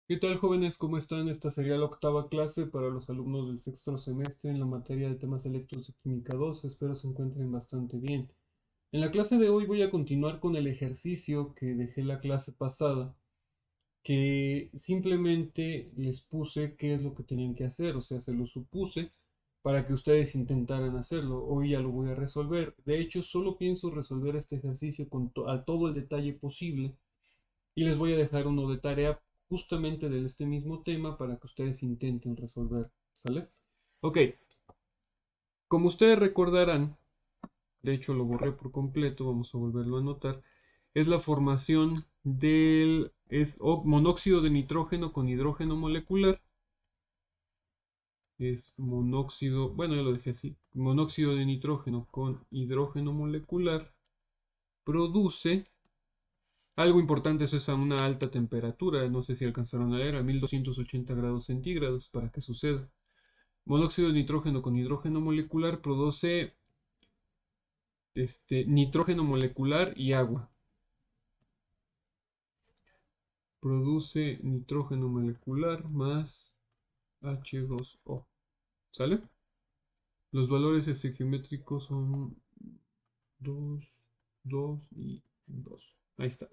¿Qué tal, jóvenes? ¿Cómo están? Esta sería la octava clase para los alumnos del sexto semestre en la materia de temas electros de Química 2. Espero se encuentren bastante bien. En la clase de hoy voy a continuar con el ejercicio que dejé la clase pasada, que simplemente les puse qué es lo que tenían que hacer, o sea, se lo supuse para que ustedes intentaran hacerlo. Hoy ya lo voy a resolver. De hecho, solo pienso resolver este ejercicio con a todo el detalle posible y les voy a dejar uno de tarea justamente de este mismo tema para que ustedes intenten resolver, ¿sale? Ok, como ustedes recordarán, de hecho lo borré por completo, vamos a volverlo a anotar, es la formación del monóxido de nitrógeno con hidrógeno molecular. Es monóxido, bueno, ya lo dejé así, monóxido de nitrógeno con hidrógeno molecular produce algo importante. Eso es a una alta temperatura, no sé si alcanzaron a leer, a 1280 grados centígrados para que suceda. Monóxido de nitrógeno con hidrógeno molecular produce nitrógeno molecular y agua. Produce nitrógeno molecular más H2O. ¿Sale? Los valores estequiométricos son 2, 2 y 2. Ahí está.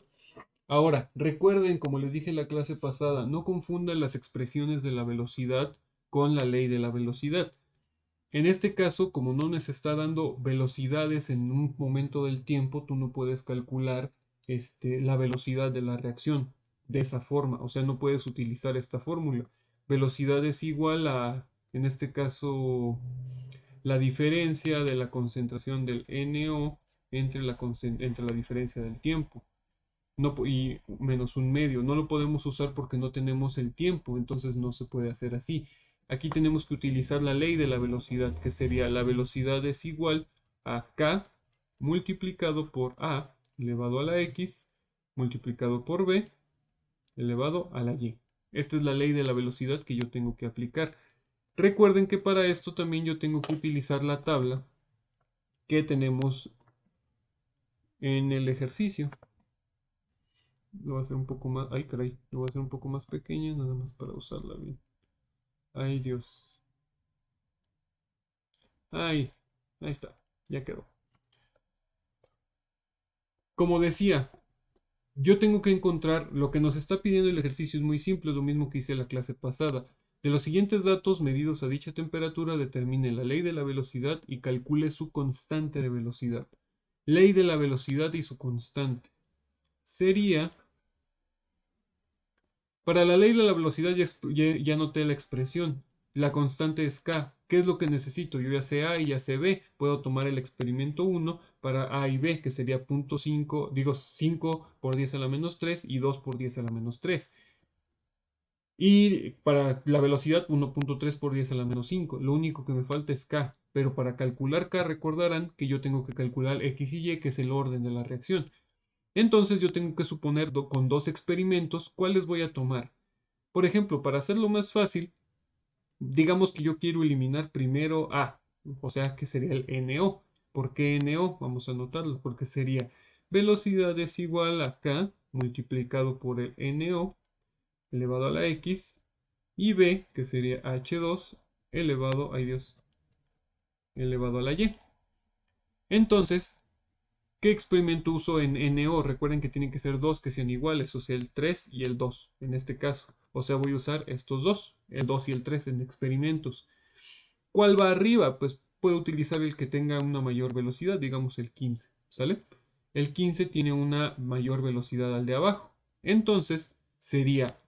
Ahora, recuerden, como les dije en la clase pasada, no confundan las expresiones de la velocidad con la ley de la velocidad. En este caso, como no nos está dando velocidades en un momento del tiempo, tú no puedes calcular la velocidad de la reacción de esa forma. O sea, no puedes utilizar esta fórmula. Velocidad es igual a, en este caso, la diferencia de la concentración del NO entre la diferencia del tiempo. No, y menos un medio. No lo podemos usar porque no tenemos el tiempo, entonces no se puede hacer así. Aquí tenemos que utilizar la ley de la velocidad, que sería la velocidad es igual a k multiplicado por a elevado a la x multiplicado por b elevado a la y. Esta es la ley de la velocidad que yo tengo que aplicar. Recuerden que para esto también yo tengo que utilizar la tabla que tenemos en el ejercicio. Lo voy a hacer un poco más. Ay, caray. Lo voy a hacer un poco más pequeña, nada más para usarla bien. Ay, Dios. Ay, ahí está. Ya quedó. Como decía, yo tengo que encontrar lo que nos está pidiendo el ejercicio. Es muy simple, lo mismo que hice la clase pasada. De los siguientes datos medidos a dicha temperatura, determine la ley de la velocidad y calcule su constante de velocidad. Ley de la velocidad y su constante. Sería Para la ley de la velocidad ya anoté la expresión. La constante es k. ¿Qué es lo que necesito? Yo ya sé a y ya sé b. Puedo tomar el experimento 1 para a y b, que sería 0.5, digo 5 por 10 a la menos 3 y 2 por 10 a la menos 3. Y para la velocidad 1.3 por 10 a la menos 5. Lo único que me falta es k. Pero para calcular k recordarán que yo tengo que calcular x y y, que es el orden de la reacción. Entonces yo tengo que suponer con dos experimentos cuáles voy a tomar. Por ejemplo, para hacerlo más fácil, digamos que yo quiero eliminar primero A, o sea que sería el NO. ¿Por qué NO? Vamos a anotarlo, porque sería velocidad es igual a K multiplicado por el NO elevado a la X y B, que sería H2 elevado, ay Dios, elevado a la Y. Entonces, ¿qué experimento uso en NO? Recuerden que tienen que ser dos que sean iguales, o sea, el 3 y el 2 en este caso. O sea, voy a usar estos dos, el 2 y el 3 en experimentos. ¿Cuál va arriba? Pues puedo utilizar el que tenga una mayor velocidad, digamos el 15, ¿sale? El 15 tiene una mayor velocidad al de abajo. Entonces, sería,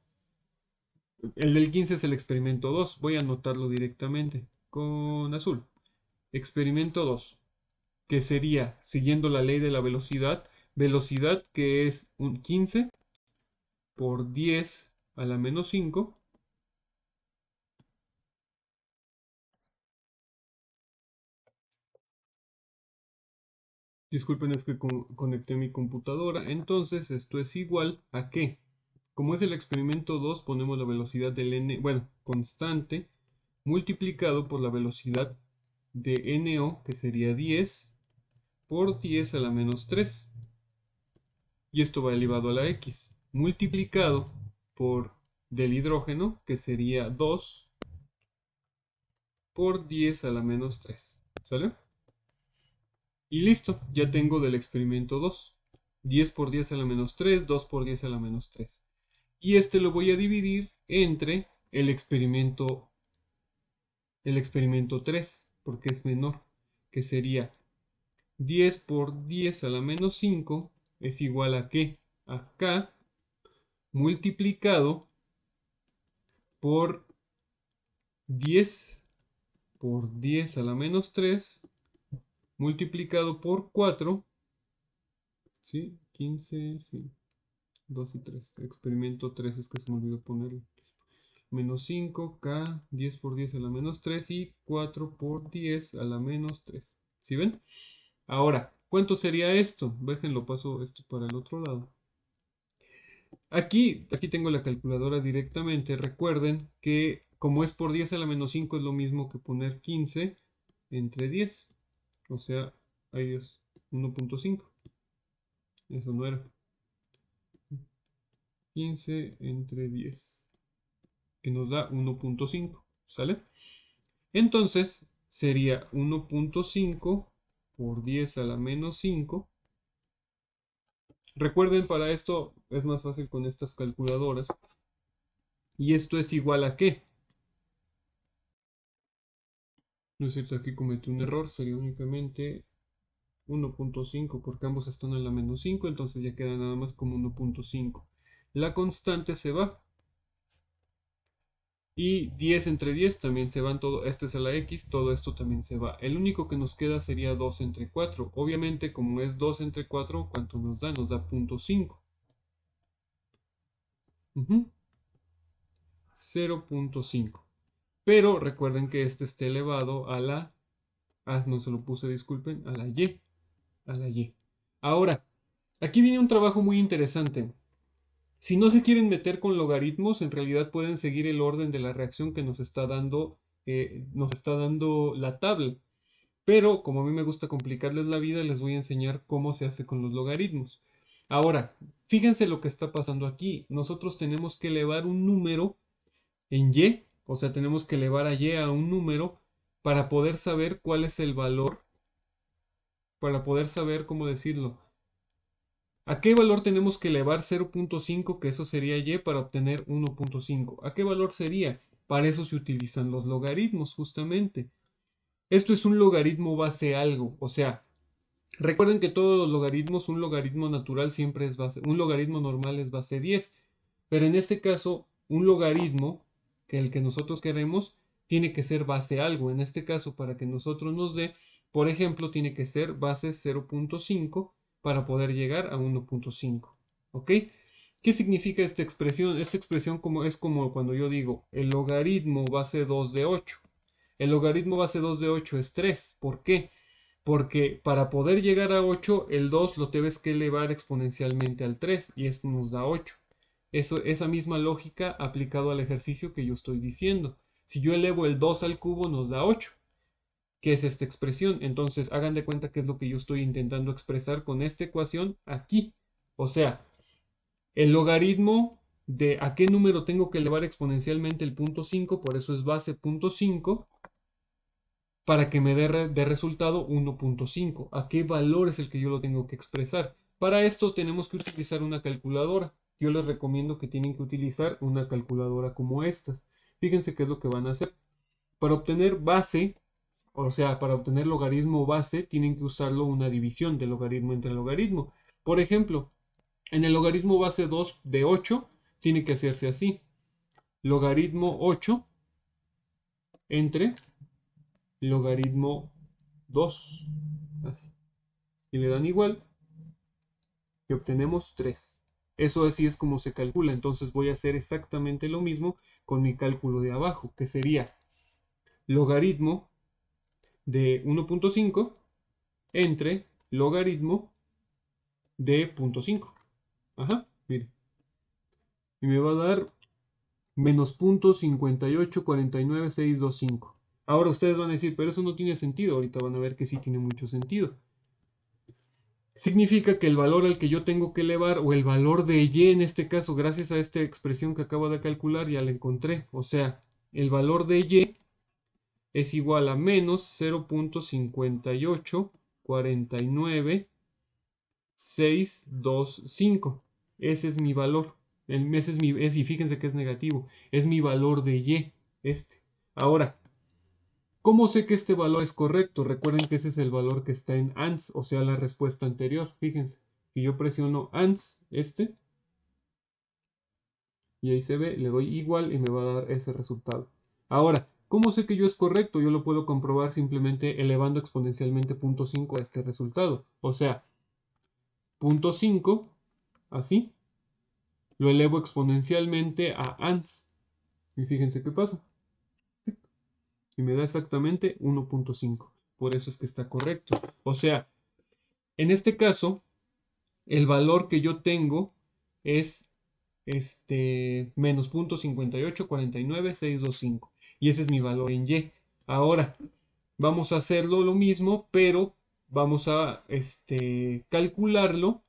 el del 15 es el experimento 2. Voy a anotarlo directamente con azul. Experimento 2, que sería, siguiendo la ley de la velocidad, velocidad que es un 15 por 10 a la menos 5. Disculpen, es que conecté mi computadora. Entonces, esto es igual a que, como es el experimento 2, ponemos la velocidad del n, bueno, constante, multiplicado por la velocidad de NO, que sería 10 por 10 a la menos 3. Y esto va elevado a la x, multiplicado por del hidrógeno, que sería 2 por 10 a la menos 3. ¿Sale? Y listo, ya tengo del experimento 2. 10 por 10 a la menos 3, 2 por 10 a la menos 3. Y este lo voy a dividir entre el experimento 3, porque es menor, que sería 10 por 10 a la menos 5 es igual a ¿qué? A K multiplicado por 10 por 10 a la menos 3 multiplicado por 4, ¿sí? 15, sí, 2 y 3. Experimento 3 es que se me olvidó ponerlo. Menos 5K, 10 por 10 a la menos 3 y 4 por 10 a la menos 3. ¿Sí ven? Ahora, ¿cuánto sería esto? Déjenlo, paso esto para el otro lado. Aquí tengo la calculadora directamente. Recuerden que como es por 10 a la menos 5 es lo mismo que poner 15 entre 10. O sea, ahí es 1.5. Eso no era. 15 entre 10. Que nos da 1.5. ¿Sale? Entonces sería 1.5 por 10 a la menos 5. Recuerden, para esto es más fácil con estas calculadoras. ¿Y esto es igual a qué? No es cierto, aquí cometí un error. Sería únicamente 1.5 porque ambos están en la menos 5. Entonces ya queda nada más como 1.5. La constante se va. Y 10 entre 10 también se van todo. Este es a la X, todo esto también se va. El único que nos queda sería 2 entre 4. Obviamente, como es 2 entre 4, ¿cuánto nos da? Nos da 0.5. 0.5. Pero recuerden que este está elevado a la... Ah, no se lo puse, disculpen. A la Y. A la Y. Ahora, aquí viene un trabajo muy interesante. Si no se quieren meter con logaritmos, en realidad pueden seguir el orden de la reacción que nos está dando la tabla. Pero como a mí me gusta complicarles la vida, les voy a enseñar cómo se hace con los logaritmos. Ahora, fíjense lo que está pasando aquí. Nosotros tenemos que elevar un número en Y, o sea, tenemos que elevar a Y a un número para poder saber cuál es el valor, para poder saber cómo decirlo. ¿A qué valor tenemos que elevar 0.5, que eso sería Y, para obtener 1.5? ¿A qué valor sería? Para eso se utilizan los logaritmos, justamente. Esto es un logaritmo base algo, o sea, recuerden que todos los logaritmos, un logaritmo natural siempre es base, un logaritmo normal es base 10, pero en este caso, un logaritmo, que el que nosotros queremos, tiene que ser base algo. En este caso, para que nosotros nos dé, por ejemplo, tiene que ser base 0.5 para poder llegar a 1.5. ¿Ok? ¿Qué significa esta expresión? Esta expresión es como cuando yo digo el logaritmo base 2 de 8. El logaritmo base 2 de 8 es 3. ¿Por qué? Porque para poder llegar a 8, el 2 lo debes que elevar exponencialmente al 3 y esto nos da 8. Esa misma lógica aplicado al ejercicio que yo estoy diciendo. Si yo elevo el 2 al cubo nos da 8. ¿Qué es esta expresión? Entonces hagan de cuenta que es lo que yo estoy intentando expresar con esta ecuación aquí. O sea, el logaritmo de a qué número tengo que elevar exponencialmente el punto 5, por eso es base punto 5, para que me dé resultado 1.5. ¿A qué valor es el que yo lo tengo que expresar? Para esto tenemos que utilizar una calculadora. Yo les recomiendo que tienen que utilizar una calculadora como estas. Fíjense qué es lo que van a hacer. Para obtener base, o sea, para obtener logaritmo base, tienen que usarlo una división de logaritmo entre logaritmo. Por ejemplo, en el logaritmo base 2 de 8, tiene que hacerse así. Logaritmo 8 entre logaritmo 2. Así. Y le dan igual y obtenemos 3. Eso así es como se calcula. Entonces voy a hacer exactamente lo mismo con mi cálculo de abajo, que sería logaritmo de 1.5 entre logaritmo de 0.5. Ajá, mire. Y me va a dar menos 0.5849625. Ahora ustedes van a decir, pero eso no tiene sentido. Ahorita van a ver que sí tiene mucho sentido. Significa que el valor al que yo tengo que elevar, o el valor de y en este caso, gracias a esta expresión que acabo de calcular, ya la encontré. O sea, el valor de y es igual a menos 0.5849,625. Ese es mi valor. Ese es y fíjense que es negativo. Es mi valor de y, este. Ahora, ¿cómo sé que este valor es correcto? Recuerden que ese es el valor que está en ANS, o sea, la respuesta anterior. Fíjense, si yo presiono ANS, y ahí se ve, le doy igual y me va a dar ese resultado. Ahora, ¿cómo sé que yo es correcto? Yo lo puedo comprobar simplemente elevando exponencialmente 0.5 a este resultado. O sea, 0.5, así, lo elevo exponencialmente a ANS. Y fíjense qué pasa. Y me da exactamente 1.5. Por eso es que está correcto. O sea, en este caso, el valor que yo tengo es menos 0.5849625. Y ese es mi valor en Y. Ahora, vamos a hacerlo lo mismo, pero vamos a calcularlo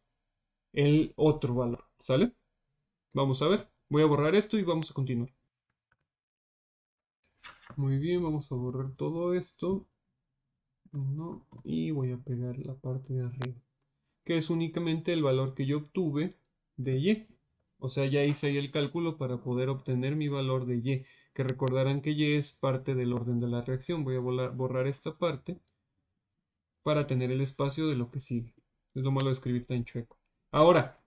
el otro valor. ¿Sale? Vamos a ver. Voy a borrar esto y vamos a continuar. Muy bien, vamos a borrar todo esto. No, y voy a pegar la parte de arriba, que es únicamente el valor que yo obtuve de y. O sea, ya hice ahí el cálculo para poder obtener mi valor de y, que recordarán que y es parte del orden de la reacción. Voy a borrar esta parte para tener el espacio de lo que sigue. Es lo malo de escribir tan chueco. Ahora,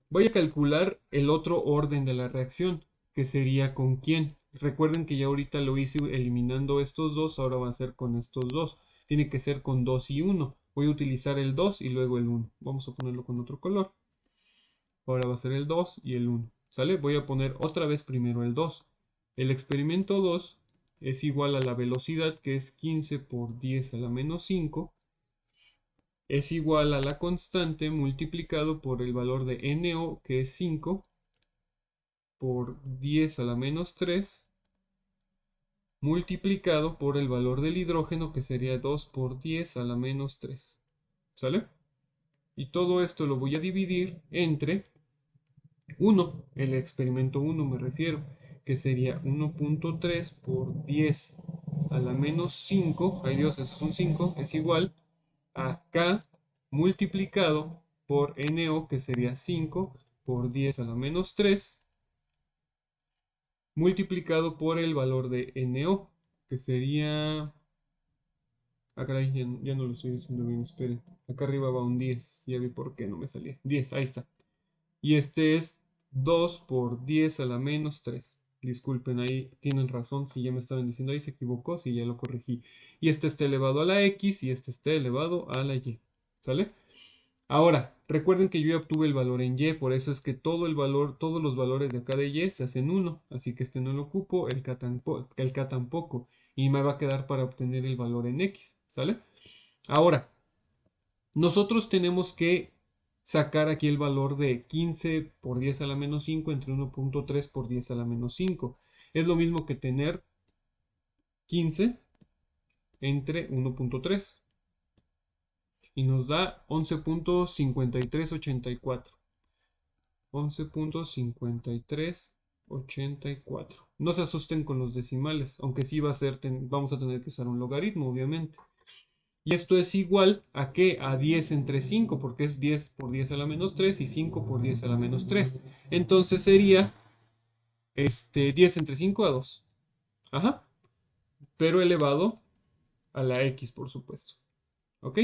voy a calcular el otro orden de la reacción, que sería con quién. Recuerden que ya ahorita lo hice eliminando estos dos, ahora va a ser con estos dos. Tiene que ser con 2 y 1. Voy a utilizar el 2 y luego el 1. Vamos a ponerlo con otro color. Ahora va a ser el 2 y el 1. ¿Sale? Voy a poner otra vez primero el 2. El experimento 2 es igual a la velocidad, que es 15 por 10 a la menos 5. Es igual a la constante multiplicado por el valor de NO, que es 5, por 10 a la menos 3, multiplicado por el valor del hidrógeno, que sería 2 por 10 a la menos 3. ¿Sale? Y todo esto lo voy a dividir entre 1, el experimento 1 me refiero, que sería 1.3 por 10 a la menos 5, ay Dios, eso es un 5, es igual a K multiplicado por NO, que sería 5 por 10 a la menos 3, multiplicado por el valor de NO, que sería... Ah, caray, ya no lo estoy haciendo bien, esperen. Acá arriba va un 10, ya vi por qué no me salía. 10, ahí está. Y este es 2 por 10 a la menos 3. Disculpen, ahí tienen razón, si ya me estaban diciendo ahí se equivocó, si ya lo corregí. Y este está elevado a la X y este está elevado a la Y. ¿Sale? Ahora, recuerden que yo ya obtuve el valor en Y, por eso es que todo el valor, todos los valores de acá de Y se hacen 1. Así que este no lo ocupo, el K tampoco. Y me va a quedar para obtener el valor en X. ¿Sale? Ahora, nosotros tenemos que sacar aquí el valor de 15 por 10 a la menos 5 entre 1.3 por 10 a la menos 5. Es lo mismo que tener 15 entre 1.3. Y nos da 11.5384. 11.5384. No se asusten con los decimales, aunque sí va a ser, vamos a tener que usar un logaritmo, obviamente. Y esto es igual a ¿qué? A 10 entre 5, porque es 10 por 10 a la menos 3 y 5 por 10 a la menos 3. Entonces sería 10 entre 5 a 2. Ajá. Pero elevado a la x, por supuesto. ¿Ok?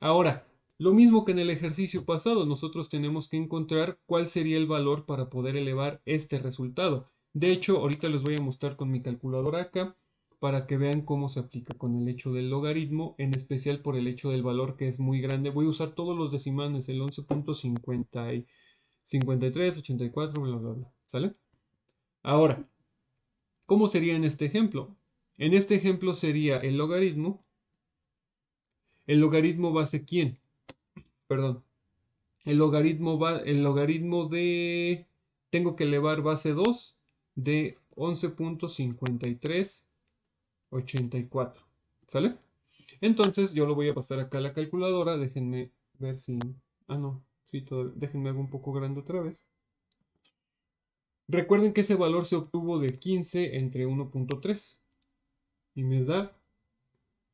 Ahora, lo mismo que en el ejercicio pasado, nosotros tenemos que encontrar cuál sería el valor para poder elevar este resultado. De hecho, ahorita les voy a mostrar con mi calculadora acá para que vean cómo se aplica con el hecho del logaritmo, en especial por el hecho del valor que es muy grande. Voy a usar todos los decimales, el 11.53, 84, bla, bla, bla. ¿Sale? Ahora, ¿cómo sería en este ejemplo? En este ejemplo sería el logaritmo. ¿El logaritmo base quién? Perdón. El logaritmo de... Tengo que elevar base 2 de 11.5384. ¿Sale? Entonces yo lo voy a pasar acá a la calculadora. Déjenme ver si... Ah, no. Sí, déjenme hago un poco grande otra vez. Recuerden que ese valor se obtuvo de 15 entre 1.3 y me da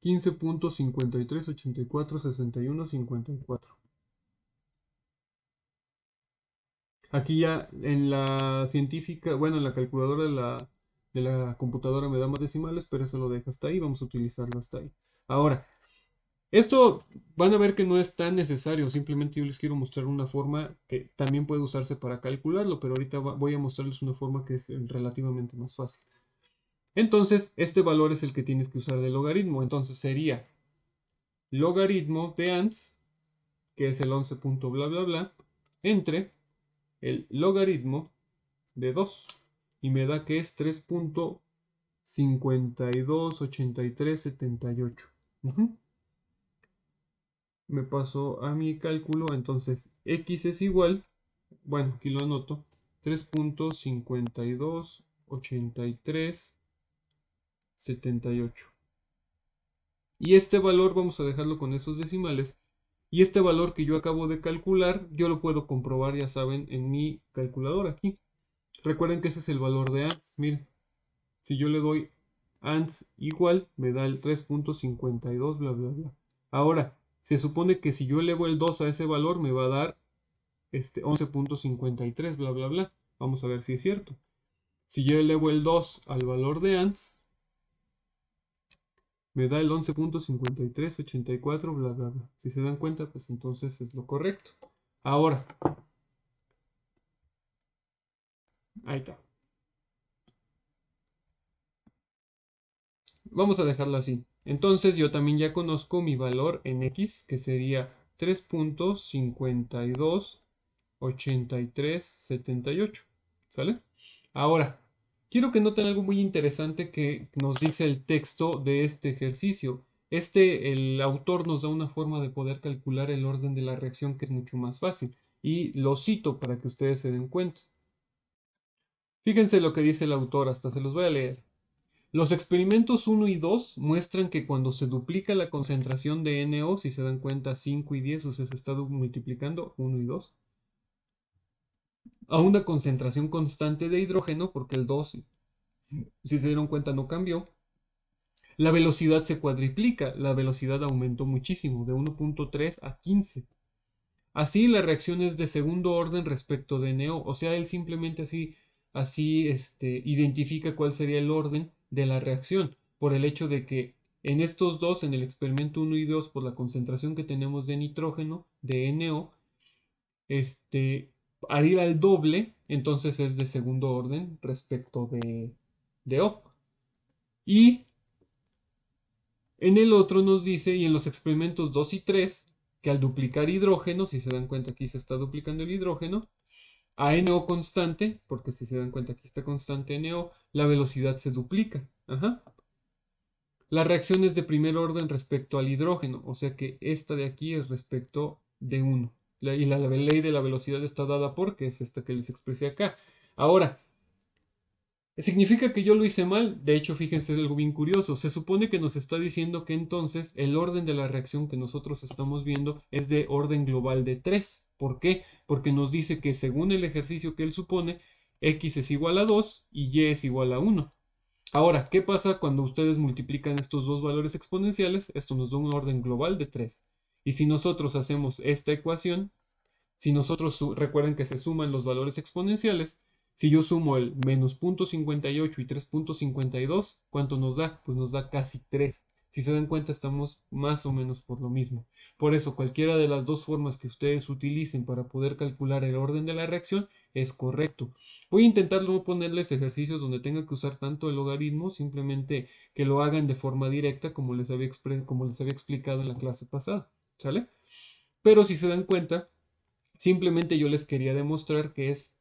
15.53846154. Aquí ya en la científica, bueno, en la calculadora de la computadora me da más decimales, pero eso lo deja hasta ahí, vamos a utilizarlo hasta ahí. Ahora, esto van a ver que no es tan necesario, simplemente yo les quiero mostrar una forma que también puede usarse para calcularlo, pero ahorita voy a mostrarles una forma que es relativamente más fácil. Entonces, este valor es el que tienes que usar de logaritmo, entonces sería logaritmo de ans, que es el 11 punto bla bla bla, entre el logaritmo de 2 y me da que es 3.528378. Me paso a mi cálculo, entonces x es igual, bueno, aquí lo anoto, 3.528378. Y este valor vamos a dejarlo con esos decimales. Y este valor que yo acabo de calcular, yo lo puedo comprobar, ya saben, en mi calculadora aquí. Recuerden que ese es el valor de ans. Miren, si yo le doy ans igual, me da el 3.52, bla, bla, bla. Ahora, se supone que si yo elevo el 2 a ese valor, me va a dar 11.53, bla, bla, bla. Vamos a ver si es cierto. Si yo elevo el 2 al valor de ans, me da el 11.5384, bla, bla, bla. Si se dan cuenta, pues entonces es lo correcto. Ahora, ahí está. Vamos a dejarlo así. Entonces yo también ya conozco mi valor en x, que sería 3.528378. ¿Sale? Ahora, quiero que noten algo muy interesante que nos dice el texto de este ejercicio. El autor nos da una forma de poder calcular el orden de la reacción que es mucho más fácil. Y lo cito para que ustedes se den cuenta. Fíjense lo que dice el autor, hasta se los voy a leer. Los experimentos 1 y 2 muestran que cuando se duplica la concentración de NO, si se dan cuenta 5 y 10, o sea, se está multiplicando 1 y 2, a una concentración constante de hidrógeno, porque el 2, si se dieron cuenta, no cambió, la velocidad se cuadriplica, la velocidad aumentó muchísimo, de 1.3 a 15. Así la reacción es de segundo orden respecto de NO, o sea, él simplemente así identifica cuál sería el orden de la reacción, por el hecho de que en estos dos, en el experimento 1 y 2, por la concentración que tenemos de nitrógeno, de NO, al ir al doble, entonces es de segundo orden respecto de O. Y en el otro nos dice, y en los experimentos 2 y 3, que al duplicar hidrógeno, si se dan cuenta aquí se está duplicando el hidrógeno, a NO constante, porque si se dan cuenta aquí está constante NO, la velocidad se duplica. Ajá. La reacción es de primer orden respecto al hidrógeno, o sea que esta de aquí es respecto de 1. Y la ley de la velocidad está dada porque es esta que les expresé acá. Ahora, ¿significa que yo lo hice mal? De hecho, fíjense, es algo bien curioso. Se supone que nos está diciendo que entonces el orden de la reacción que nosotros estamos viendo es de orden global de 3. ¿Por qué? Porque nos dice que según el ejercicio que él supone, x es igual a 2 y y es igual a 1. Ahora, ¿qué pasa cuando ustedes multiplican estos dos valores exponenciales? Esto nos da un orden global de 3. Y si nosotros hacemos esta ecuación, si nosotros recuerden que se suman los valores exponenciales, si yo sumo el menos 0.58 y 3.52, ¿cuánto nos da? Pues nos da casi 3. Si se dan cuenta, estamos más o menos por lo mismo. Por eso, cualquiera de las dos formas que ustedes utilicen para poder calcular el orden de la reacción es correcto. Voy a intentar no ponerles ejercicios donde tenga que usar tanto el logaritmo, simplemente que lo hagan de forma directa como como les había explicado en la clase pasada. ¿Sale? Pero si se dan cuenta, simplemente yo les quería demostrar que es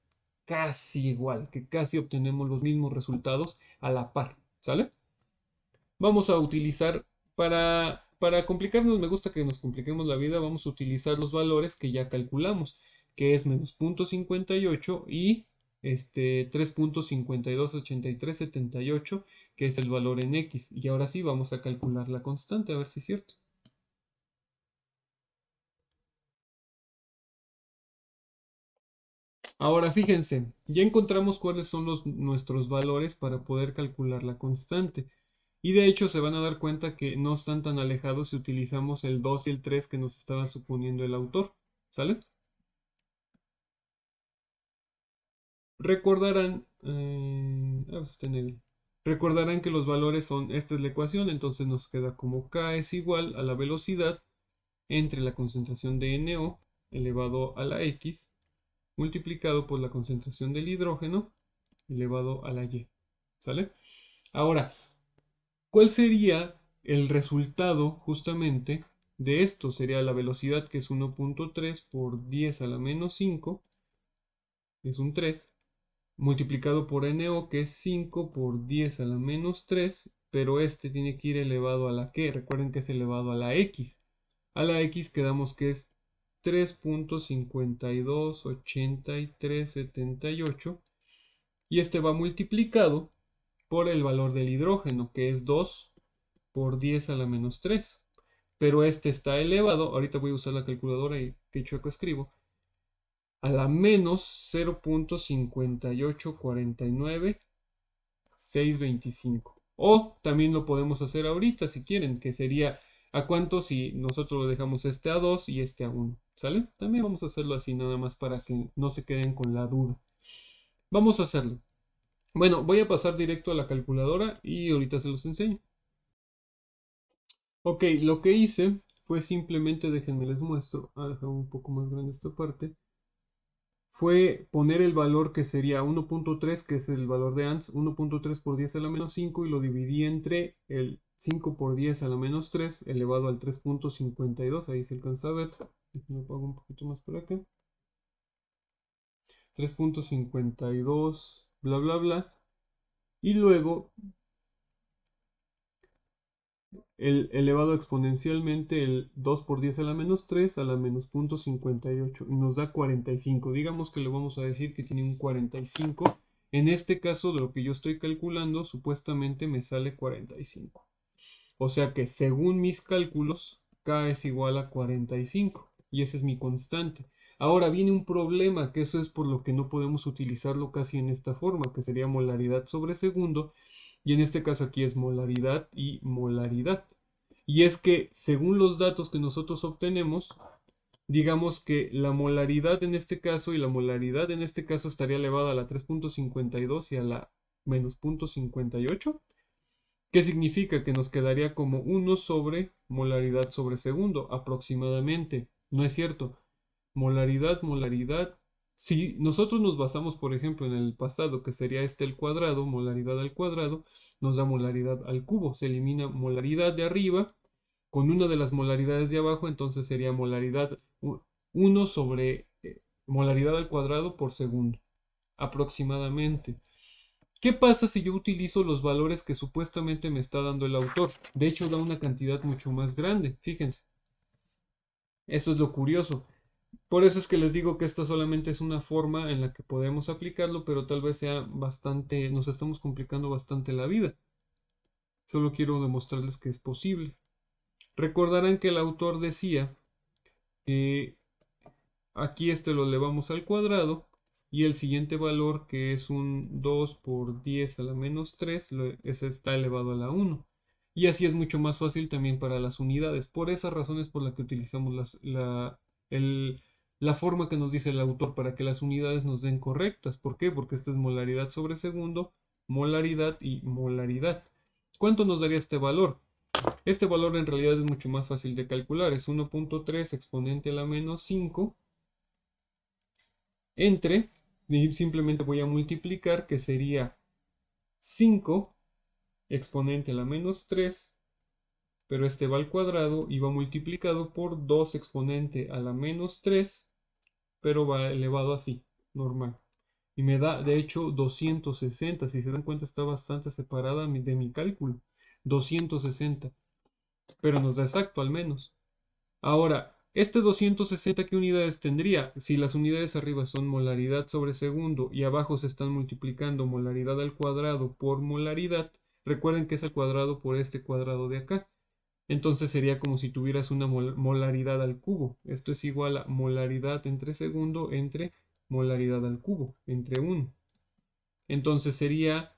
casi igual, que casi obtenemos los mismos resultados a la par, ¿sale? Vamos a utilizar, para complicarnos, me gusta que nos compliquemos la vida, vamos a utilizar los valores que ya calculamos, que es menos 0.58 y 3.528378, que es el valor en X. Y ahora sí, vamos a calcular la constante, a ver si es cierto. Ahora fíjense, ya encontramos cuáles son nuestros valores para poder calcular la constante. Y de hecho se van a dar cuenta que no están tan alejados si utilizamos el 2 y el 3 que nos estaba suponiendo el autor. ¿Sale? Recordarán, recordarán que los valores son, esta es la ecuación, entonces nos queda como K es igual a la velocidad entre la concentración de NO elevado a la X multiplicado por la concentración del hidrógeno elevado a la Y. ¿Sale? Ahora, ¿cuál sería el resultado justamente de esto? Sería la velocidad, que es 1.3 por 10 a la menos 5, es un 3, multiplicado por NO, que es 5 por 10 a la menos 3, pero este tiene que ir elevado a la ¿qué? Recuerden que es elevado a la X. A la X quedamos que es 3.528378 y este va multiplicado por el valor del hidrógeno, que es 2 por 10 a la menos 3. Pero este está elevado, ahorita voy a usar la calculadora y que chueco escribo, a la menos 0.5849625. O también lo podemos hacer ahorita si quieren, que sería a cuánto si nosotros lo dejamos este a 2 y este a 1. ¿Sale? También vamos a hacerlo así nada más para que no se queden con la duda. Vamos a hacerlo. Bueno, voy a pasar directo a la calculadora y ahorita se los enseño. Ok, lo que hice fue simplemente, déjenme les muestro, dejar un poco más grande esta parte, fue poner el valor que sería 1.3, que es el valor de ANS, 1.3 por 10 a la menos 5, y lo dividí entre el 5 por 10 a la menos 3 elevado al 3.52, ahí se alcanza a ver, déjenme apago un poquito más por acá, 3.52, bla bla bla, y luego el elevado exponencialmente el 2 por 10 a la menos 3 a la menos 0.58 y nos da 45. Digamos que le vamos a decir que tiene un 45. En este caso de lo que yo estoy calculando, supuestamente me sale 45. O sea que según mis cálculos, K es igual a 45 y esa es mi constante. Ahora viene un problema, que eso es por lo que no podemos utilizarlo casi en esta forma, que sería molaridad sobre segundo, y en este caso aquí es molaridad y molaridad. Y es que según los datos que nosotros obtenemos, digamos que la molaridad en este caso y la molaridad en este caso estaría elevada a la 3.52 y a la menos 0.58. ¿Qué significa? Que nos quedaría como 1 sobre molaridad sobre segundo, aproximadamente. No es cierto. Molaridad, molaridad. Si nosotros nos basamos, por ejemplo, en el pasado, que sería este el cuadrado, molaridad al cuadrado, nos da molaridad al cubo. Se elimina molaridad de arriba con una de las molaridades de abajo, entonces sería molaridad 1 sobre molaridad al cuadrado por segundo, aproximadamente. ¿Qué pasa si yo utilizo los valores que supuestamente me está dando el autor? De hecho, da una cantidad mucho más grande, fíjense. Eso es lo curioso. Por eso es que les digo que esto solamente es una forma en la que podemos aplicarlo, pero tal vez sea bastante, nos estamos complicando bastante la vida. Solo quiero demostrarles que es posible. Recordarán que el autor decía que aquí este lo elevamos al cuadrado y el siguiente valor, que es un 2 por 10 a la menos 3, ese está elevado a la 1. Y así es mucho más fácil también para las unidades. Por esas razones por las que utilizamos la forma que nos dice el autor para que las unidades nos den correctas. ¿Por qué? Porque esto es molaridad sobre segundo, molaridad y molaridad. ¿Cuánto nos daría este valor? Este valor en realidad es mucho más fácil de calcular. Es 1.3 exponente a la menos 5 entre, y simplemente voy a multiplicar, que sería 5 exponente a la menos 3, pero este va al cuadrado y va multiplicado por 2 exponente a la menos 3, pero va elevado así, normal. Y me da, de hecho, 260. Si se dan cuenta, está bastante separada de mi cálculo. 260. Pero nos da exacto al menos. Ahora, este 260, ¿qué unidades tendría? Si las unidades arriba son molaridad sobre segundo y abajo se están multiplicando molaridad al cuadrado por molaridad, recuerden que es al cuadrado por este cuadrado de acá. Entonces sería como si tuvieras una molaridad al cubo. Esto es igual a molaridad entre segundo entre molaridad al cubo, entre 1. Entonces sería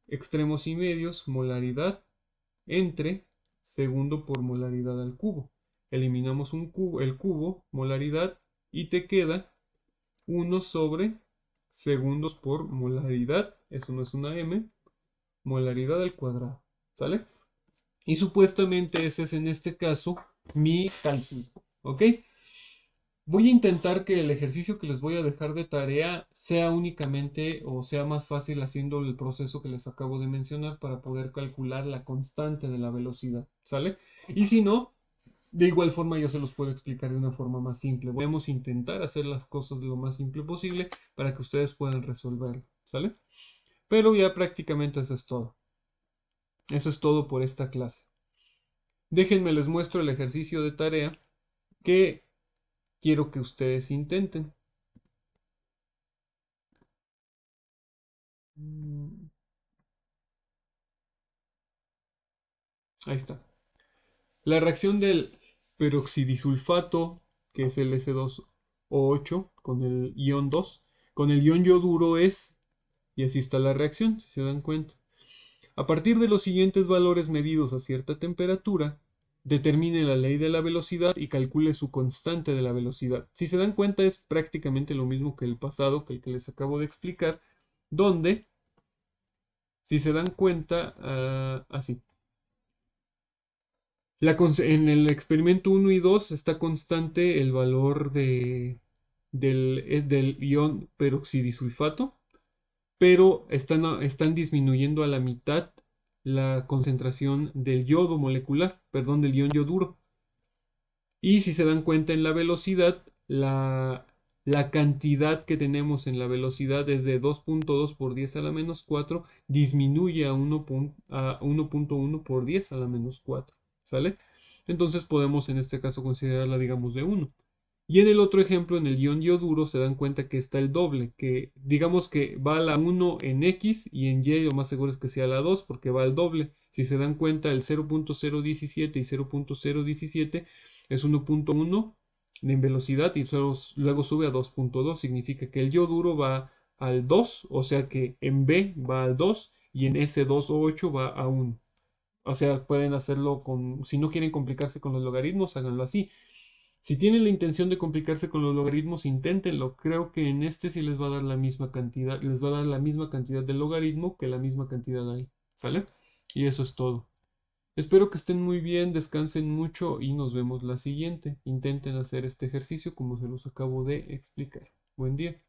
extremos y medios, molaridad entre segundo por molaridad al cubo. Eliminamos el cubo, molaridad, y te queda 1 sobre segundos por molaridad. Eso no es una m, molaridad al cuadrado. ¿Sale? Y supuestamente ese es en este caso mi cálculo. ¿Ok? Voy a intentar que el ejercicio que les voy a dejar de tarea sea únicamente o sea más fácil haciendo el proceso que les acabo de mencionar para poder calcular la constante de la velocidad. ¿Sale? Y si no, de igual forma yo se los puedo explicar de una forma más simple. Vamos a intentar hacer las cosas lo más simple posible para que ustedes puedan resolverlo. ¿Sale? Pero ya prácticamente eso es todo. Eso es todo por esta clase. Déjenme les muestro el ejercicio de tarea que quiero que ustedes intenten. Ahí está. La reacción del peroxidisulfato, que es el S2O8, con el ion 2, con el ion yoduro es, y así está la reacción, si se dan cuenta. A partir de los siguientes valores medidos a cierta temperatura, determine la ley de la velocidad y calcule su constante de la velocidad. Si se dan cuenta es prácticamente lo mismo que el pasado, que el que les acabo de explicar, donde, si se dan cuenta, así. En el experimento 1 y 2 está constante el valor del ion peroxidisulfato, pero están disminuyendo a la mitad la concentración del yodo molecular, perdón, del ion yoduro. Y si se dan cuenta en la velocidad, la cantidad que tenemos en la velocidad es de 2.2 por 10 a la menos 4, disminuye a 1.1 por 10 a la menos 4, ¿sale? Entonces podemos en este caso considerarla, digamos, de 1. Y en el otro ejemplo, en el ion yoduro, se dan cuenta que está el doble, que digamos que va a la 1 en X y en Y lo más seguro es que sea la 2 porque va al doble. Si se dan cuenta, el 0.017 y 0.017 es 1.1 en velocidad y luego sube a 2.2. Significa que el yoduro va al 2, o sea que en B va al 2 y en S2O8 va a 1. O sea, pueden hacerlo si no quieren complicarse con los logaritmos, háganlo así. Si tienen la intención de complicarse con los logaritmos, inténtenlo. Creo que en este sí les va a dar la misma cantidad, les va a dar la misma cantidad de logaritmo que la misma cantidad ahí. ¿Sale? Y eso es todo. Espero que estén muy bien, descansen mucho y nos vemos la siguiente. Intenten hacer este ejercicio como se los acabo de explicar. Buen día.